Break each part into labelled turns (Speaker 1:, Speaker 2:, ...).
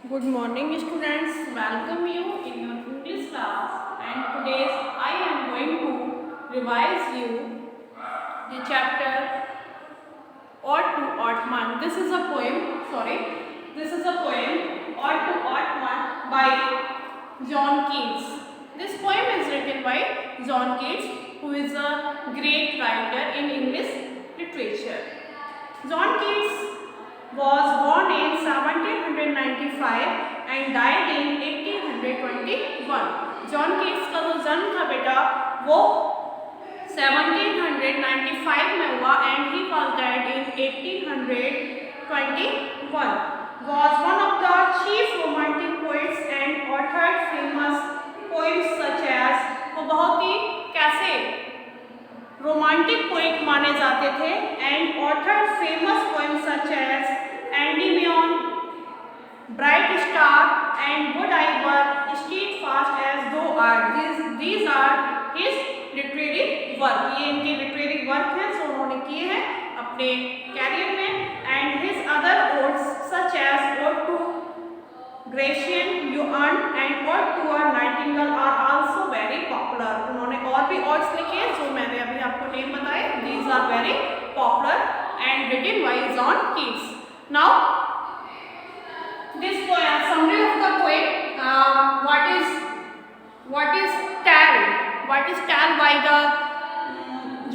Speaker 1: Good morning students, welcome you in your English class and today I am going to revise you the chapter Ode to Ottoman. This is a poem, Ode to Ottoman by John Keats. This poem is written by John Keats, who is a great writer in English literature. John Keats was born in 1795 and died in 1821. John Keats का जो जन्म था बेटा वो 1795 में हुआ and he was died in 1821. Was one of the chief romantic poets and authored famous poems such as, वो बहुत ही कैसे रोमांटिक पोइट माने जाते थे and authored famous poems such as Endymion, bright star and would I were steadfast as thou art. These are his literary work. ये इनके literary work हैं जो उन्होंने किए हैं अपने कैरियर में. And his other odes such as ode to Grecian urn and ode to a nightingale are also very popular. उन्होंने और भी ओड्स लिखे हैं जो मैंने अभी आपको नेम बताए. These are very popular and written by John Keats. Now this poem, summary of the poem, what is tell by the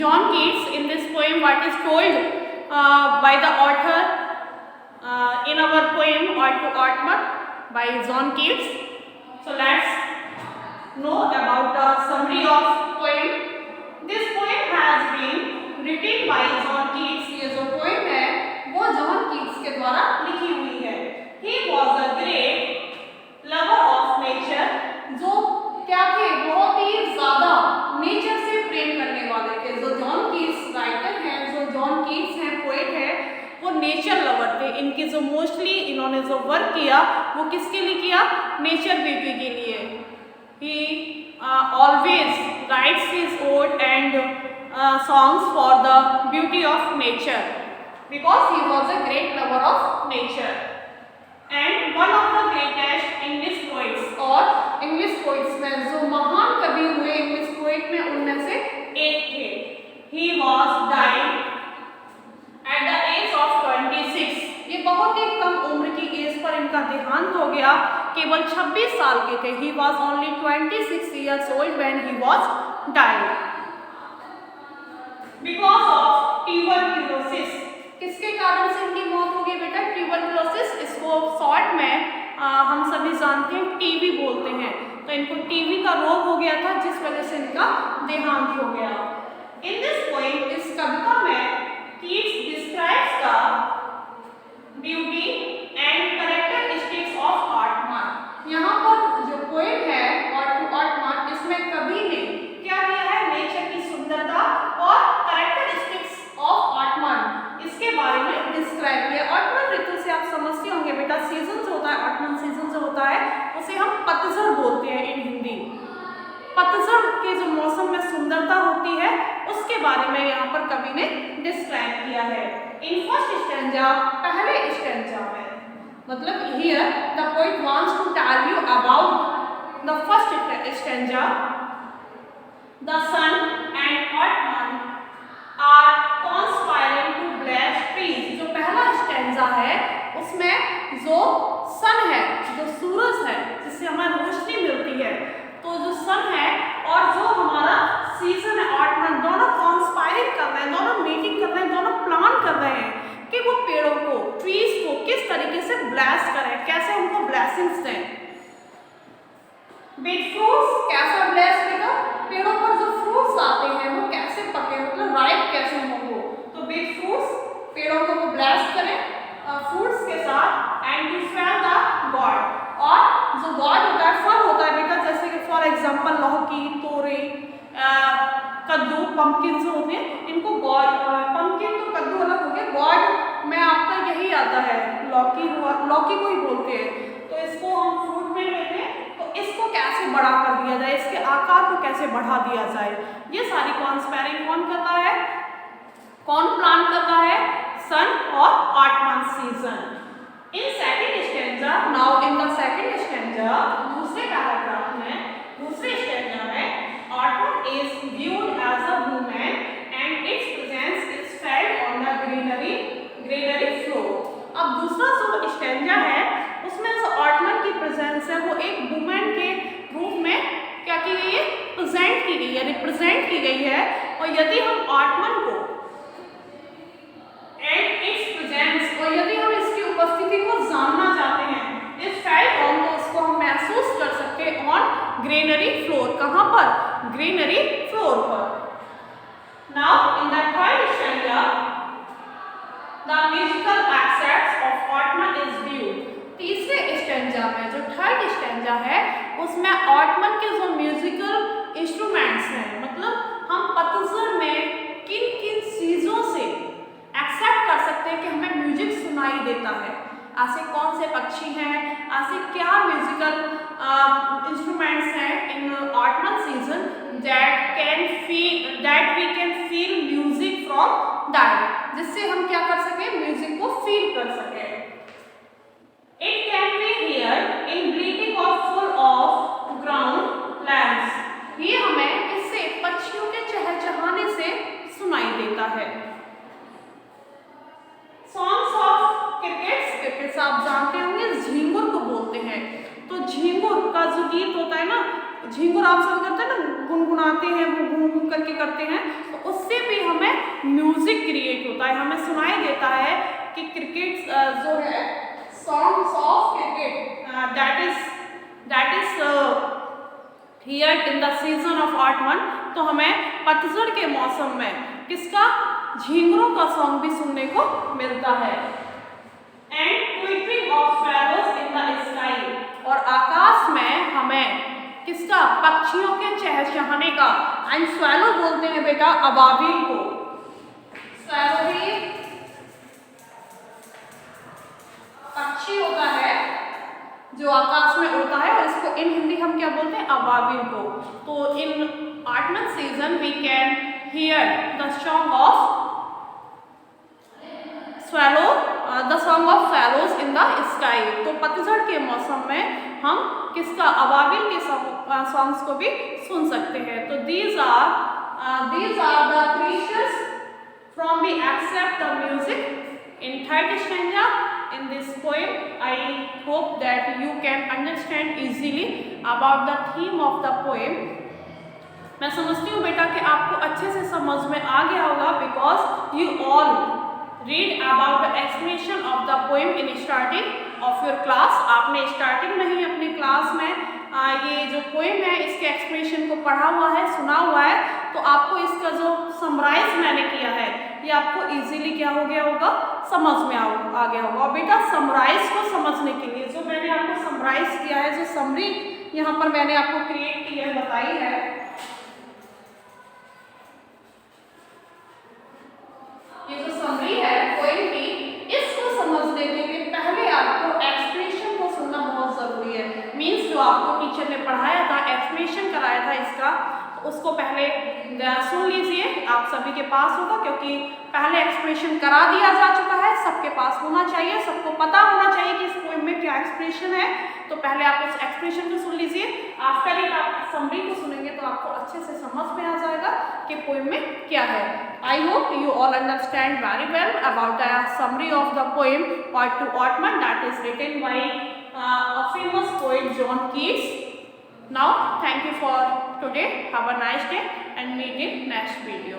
Speaker 1: John Keats in this poem. What is told by the author in our poem Ode to Ottoman by John Keats. So let's know about the summary of poem. This poem has been written by John Keats. ये जो poem है वो John Keats के द्वारा लिखी हुई है. He was a great lover of nature. जो क्या थे, बहुत ही ज़्यादा नेचर से प्रेम करने वाले थे. जो जॉन कीट्स राइटर हैं, जो जॉन कीट्स हैं पोएट है, वो नेचर लवर थे. इनकी जो मोस्टली इन्होंने जो वर्क किया वो किसके लिए किया, नेचर ब्यूटी के लिए. He always writes his ode and songs for the beauty of nature because he was a great lover of nature. And one of the greatest English poets, और English poets में जो महान कवि हुए English poet में उनमें से एक थे. He was died at the age of 26. ये बहुत ही कम उम्र की एज पर इनका देहांत हो गया. केवल 26 साल के थे. He was only 26 years old when he was died because of tuberculosis. किसके कारण से इनकी मौत हो गई बेटा, ट्यूबरकुलोसिस. इसको शॉर्ट में हम सभी जानते हैं टीबी बोलते हैं. तो इनको टीबी का रोग हो गया था जिस वजह से इनका देहांत हो गया. इन दिस पोएम, इस कविता में Keats describes the beauty and characteristics of ottoman. यहाँ पर जो पोएम है ऑड टू ऑटमन, इसमें कवि ने क्या किया है, नेचर की सुंदरता और कैरेक्टरिस्टिक्स ऑफ ऑटमन इसके बारे में डिस्क्राइब किया. ऑटमन ऋतु से आप समझते होंगे बेटा, सीजन जो होता है, ऑटमन सीजन जो होता है उसे हम पतझड़ बोलते हैं इन हिंदी. पतझड़ के जो मौसम में सुंदरता होती है उसके बारे में यहाँ पर कवि ने डिस्क्राइब किया है. इन फर्स्ट स्टैंजा, पहले स्टैंजा में, मतलब here the poet wants to tell you about the first stanza. The sun and autumn are conspiring to bless trees. जो पहला स्टैंजा है उसमें जो सन है, जो सूरज है जिससे हमें रोशनी मिलती है, तो जो सन है और जो हमारा सीजन है ऑटमन, दोनों कॉन्स्पायरिंग कर रहे हैं, दोनों मीटिंग कर रहे हैं, दोनों प्लान कर रहे हैं कि वो पेड़ों को, ट्रीज को किस तरीके से ब्लेस करें, कैसे उनको ब्लेसिंग्स दें. विद फ्रूट्स, कैसा ब्लेस देगा, पेड़ों पर जो फ्रूट्स आते हैं वो कैसे पके, मतलब राइप कैसे हो वो. तो विद फ्रूट्स, पेड़ों को वो ब्लेस करें फ्रूट्स के साथ. And to fill the gourd, और जो गॉड होता है, फल होता है बेटा, जैसे कि फॉर एग्जांपल लौकी, तोरी, कद्दू, पंपकिन जो होते हैं, इनको गॉड, पंपकिन तो कद्दू अलग हो गया, गॉड में आपका यही आता है, लौकी हुआ, लौकी को ही बोलते हैं. तो इसको हम फ्रूट में लेते हैं, तो इसको कैसे बड़ा कर दिया जाए, इसके आकार को कैसे बढ़ा दिया जाए, ये सारी कॉन्स्पायरिंग कौन करता है, कौन प्लान कर रहा है, सन और ottoman season. In second stanza, now in the है वो एक वुमेन के रूप में क्या की गई है, प्रेजेंट की गई है, रिप्रेजेंट की गई है। और यदि हम ऑटमन को एंड इट्स प्रेजेंस, और यदि हम इसकी उपस्थिति को जानना चाहते हैं, इस फेल्ट ऑन, तो इसको हम महसूस कर सकते हैं ऑन ग्रेनरी फ्लोर। कहाँ पर, ग्रेनरी फ्लोर पर। Now in the third stanza the musical accepts of ottoman is viewed। तीसरे स्टैंजा में, जो थर्ड स्टैंजा है, उसमें ऑटमन के जो म्यूजिकल इंस्ट्रूमेंट्स हैं, मतलब हम पतझड़ में किन किन चीजों से एक्सेप्ट कर सकते हैं कि हमें म्यूजिक सुनाई देता है, ऐसे कौन से पक्षी हैं, ऐसे क्या म्यूजिकल इंस्ट्रूमेंट्स हैं in autumn season that we can feel music from that, जिससे हम क्या कर सकें, म्यूजिक को फील कर सकें। It can be here in breathing of full of ground lands. ये हमें इससे पक्षियों के चहचहाने से सुनाई देता है। सॉन्ग्स ऑफ क्रिकेट्स आप जानते होंगे झींगुर को बोलते हैं। तो झींगुर का जो गीत होता है ना, झींगुर आप सब करते हैं ना, गुनगुनाते हैं, वो घूम घूम करके करते हैं, तो उससे भी हमें म्यूजिक क्रिएट होता है, हमें सुनाई देता है कि क्रिकेट जो है, songs of cricket that is here in the season of ottoman. तो हमें पतझड़ के मौसम में किसका, झींगुरों का सॉन्ग भी सुनने को मिलता है। And twittering of sparrows in the sky, और आकाश में हमें किसका, पक्षियों के चहचहाने का। एंड स्वैलो बोलते हैं बेटा अबाबिल को। स्वैलो भी पक्षी होता है जो आकाश में उड़ता है, और इसको इन हिंदी हम क्या बोलते हैं, अबाबिल को। तो in autumn season we can hear the song of swallow, the song of swallows in the sky। तो पतझड़ के मौसम में हम किसका, अबाबिल के सॉन्ग्स को भी सुन सकते हैं। तो these are the creatures from we accept the music in third stanza in this poem। I hope that you can understand easily about the theme of the poem। मैं समझती हूँ बेटा कि आपको अच्छे से समझ में आ गया होगा, because you all read about the explanation of the poem in starting of your class। आपने स्टार्टिंग में ही अपनी क्लास में ये जो पोएम है इसके एक्सप्लेनेशन को पढ़ा हुआ है, सुना हुआ है। तो आपको इसका जो समराइज मैंने किया है ये आपको इजीली क्या हो गया होगा, समझ में आ गया होगा। और बेटा समराइज को समझने के लिए जो मैंने आपको समराइज किया है, जो समरी यहाँ पर मैंने आपको क्रिएट की है, बताई है, ये जो समरी है पोएम की, इसको समझने के लिए पहले आपको एक्सप्लेनेशन को सुनना बहुत जरूरी है। मींस जो आपको टीचर ने पढ़ाया था, एक्सप्लेनेशन कराया था इसका, तो उसको पहले सुन लीजिए। आप सभी के पास होगा, क्योंकि पहले एक्सप्लेनेशन करा दिया जा चुका है, सबके पास होना चाहिए, सबको पता होना चाहिए कि इस पोएम में क्या एक्सप्लेनेशन है। तो पहले आप उस एक्सप्लेनेशन को सुन लीजिए, आफ्टर इट आप समरी को सुनेंगे तो आपको अच्छे से समझ में आ जाएगा कि पोएम में क्या है। I hope you all understand very well about the summary of the poem Ode to Ottoman that is written by a famous poet John Keats। Now thank you for today, have a nice day and meet in next video।